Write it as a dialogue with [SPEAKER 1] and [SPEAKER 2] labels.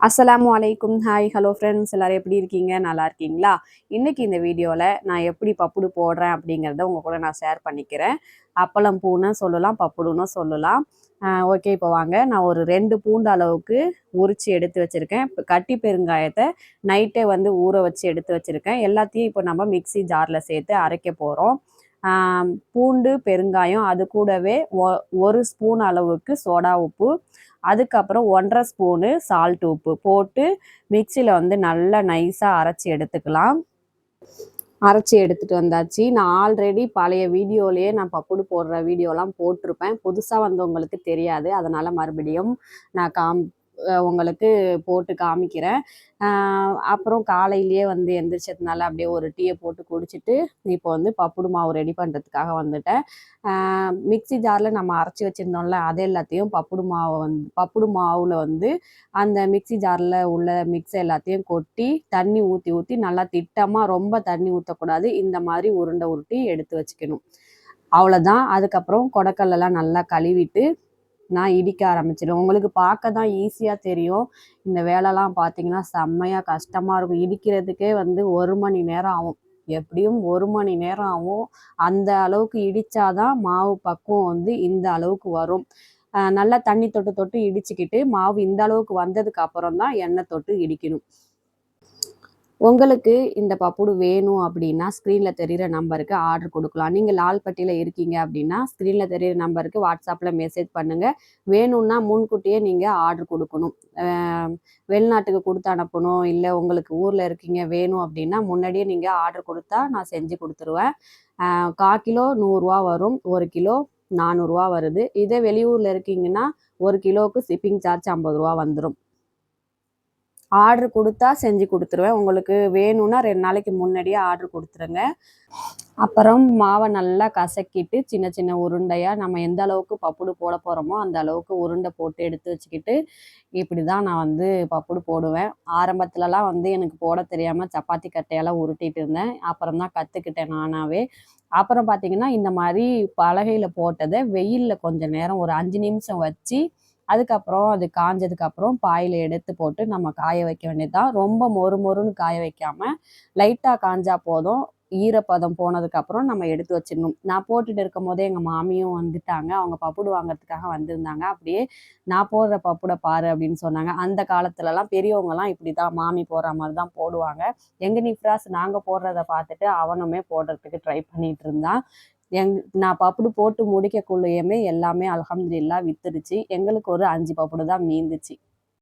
[SPEAKER 1] அஸ்ஸலாமு அலைக்கும். Hi, hello friends, எல்லாரும் எப்படி இருக்கீங்க? நல்லா இருக்கீங்களா? இன்னைக்கு இந்த வீடியோவில் நான் எப்படி பப்புடு போடுறேன் அப்படிங்கிறத உங்கள் கூட நான் ஷேர் பண்ணிக்கிறேன். அப்பளம் பூன்னு சொல்லலாம், பப்புடுன்னு சொல்லலாம். ஓகே, இப்போ வாங்க. நான் ஒரு 2 பூண்டு அளவுக்கு உரித்து எடுத்து வச்சுருக்கேன். இப்போ கட்டி பெருங்காயத்தை நைட்டே ஊற வச்சு எடுத்து வச்சுருக்கேன். எல்லாத்தையும் இப்போ நம்ம மிக்சி ஜாரில் சேர்த்து அரைக்க போகிறோம். பூண்டு, பெருங்காயம், அது கூடவே 1 ஸ்பூன் அளவுக்கு சோடா உப்பு, அதுக்கப்புறம் 1½ ஸ்பூனு சால்ட் உப்பு போட்டு மிக்சியில் நல்லா நைஸாக அரைச்சி எடுத்துக்கலாம். அரைச்சி எடுத்துகிட்டு வந்தாச்சு. நான் ஆல்ரெடி பழைய வீடியோலேயே நான் பப்புடு போடுற வீடியோலாம் போட்டிருப்பேன். புதுசாக வந்தவங்களுக்கு தெரியாது, அதனால் மறுபடியும் நான் உங்களுக்கு போட்டு காமிக்கிறேன். அப்புறம் காலையிலேயே எந்திரிச்சதுனால அப்படியே ஒரு டீயை போட்டு குடிச்சிட்டு இப்போ பப்புடு மாவு ரெடி பண்ணுறதுக்காக வந்துட்டேன். மிக்சி ஜாரில் நம்ம அரைச்சி வச்சுருந்தோம்ல, அது எல்லாத்தையும் பப்புடு மாவில் அந்த மிக்சி ஜாரில் உள்ள மிக்ஸ் எல்லாத்தையும் கொட்டி தண்ணி ஊற்றி நல்லா திட்டமாக, ரொம்ப தண்ணி ஊற்றக்கூடாது, இந்த மாதிரி உருண்டை உருட்டி எடுத்து வச்சுக்கணும். அவ்வளோதான். அதுக்கப்புறம் கொடக்கல்லாம் நல்லா கழுவிட்டு நான் இடிக்க ஆரம்பிச்சிடுவேன். உங்களுக்கு பார்க்க தான் ஈஸியாக தெரியும். இந்த வேலைலாம் பார்த்தீங்கன்னா செம்மையாக கஷ்டமாக இருக்கும். இடிக்கிறதுக்கே 1 மணி நேரம் ஆகும். எப்படியும் 1 மணி நேரம் ஆகும். அந்த அளவுக்கு இடித்தாதான் மாவு பக்குவம் இந்த அளவுக்கு வரும். நல்லா தண்ணி தொட்டு தொட்டு இடிச்சுக்கிட்டு மாவு இந்த அளவுக்கு வந்ததுக்கு அப்புறம் தான் எண்ணெய் தொட்டு இடிக்கணும். உங்களுக்கு இந்த பப்புடு வேணும் அப்படின்னா ஸ்க்ரீனில் தெரிகிற நம்பருக்கு ஆர்டர் கொடுக்கலாம். நீங்கள் லால்பட்டியில் இருக்கீங்க அப்படின்னா ஸ்க்ரீனில் தெரிகிற நம்பருக்கு வாட்ஸ்அப்பில் மெசேஜ் பண்ணுங்கள். வேணும்னா முன்கூட்டியே நீங்கள் ஆர்டர் கொடுக்கணும். வெளிநாட்டுக்கு கொடுத்து அனுப்பணும், இல்லை உங்களுக்கு ஊரில் இருக்கீங்க வேணும் அப்படின்னா முன்னாடியே நீங்கள் ஆர்டர் கொடுத்தா நான் செஞ்சு கொடுத்துருவேன். 1/4 கிலோ 100 வரும், 1 கிலோ 400 வருது. இதே வெளியூரில் இருக்கீங்கன்னா 1 கிலோவுக்கு ஷிப்பிங் சார்ஜ் 50 வந்துடும். ஆர்டர் கொடுத்தா செஞ்சு கொடுத்துருவேன். உங்களுக்கு வேணும்னா 2 நாளைக்கு முன்னாடியே ஆர்டர் கொடுத்துருங்க. அப்புறம் மாவை நல்லா கசக்கிட்டு சின்ன சின்ன உருண்டையாக நம்ம எந்த அளவுக்கு பப்புடு போட போகிறோமோ அந்த அளவுக்கு உருண்டை போட்டு எடுத்து வச்சுக்கிட்டு இப்படி தான் நான் பப்புடு போடுவேன். ஆரம்பத்துலலாம் எனக்கு போட தெரியாமல் சப்பாத்தி கட்டையெல்லாம் உருட்டிகிட்டு இருந்தேன். அப்புறம் தான் கற்றுக்கிட்டேன் நானாகவே. அப்புறம் பார்த்திங்கன்னா இந்த மாதிரி பலகையில் போட்டதை வெயிலில் கொஞ்சம் நேரம் ஒரு 5 நிமிஷம் வச்சு அதுக்கப்புறம் அது காஞ்சதுக்கப்புறம் பாயில் எடுத்து போட்டு நம்ம காய வைக்க வேண்டியதுதான். ரொம்ப மொறுன்னு காய வைக்காமல் லைட்டாக காஞ்சா போதும். ஈரப்பதம் போனதுக்கப்புறம் நம்ம எடுத்து வச்சிடணும். நான் போட்டுட்டு இருக்கும் போதே எங்கள் மாமியும் வந்துட்டாங்க. அவங்க பப்புடு வாங்கிறதுக்காக வந்திருந்தாங்க. அப்படியே நான் போடுற பப்புடை பாரு அப்படின்னு சொன்னாங்க. அந்த காலத்துலலாம் பெரியவங்கலாம் இப்படி தான் மாமி போடுற மாதிரி தான் போடுவாங்க. எங்கள் நிஃப்ராஸ் நாங்கள் போடுறத பார்த்துட்டு அவனுமே போடுறதுக்கு ட்ரை பண்ணிகிட்டு இருந்தான். நான் பப்புடு போட்டு முடிக்கக்குள்ளேயுமே எல்லாமே அல்ஹம்துலில்லாஹ் வித்துடுச்சு. எங்களுக்கு ஒரு 5 பப்புடு தான் மீந்துச்சு.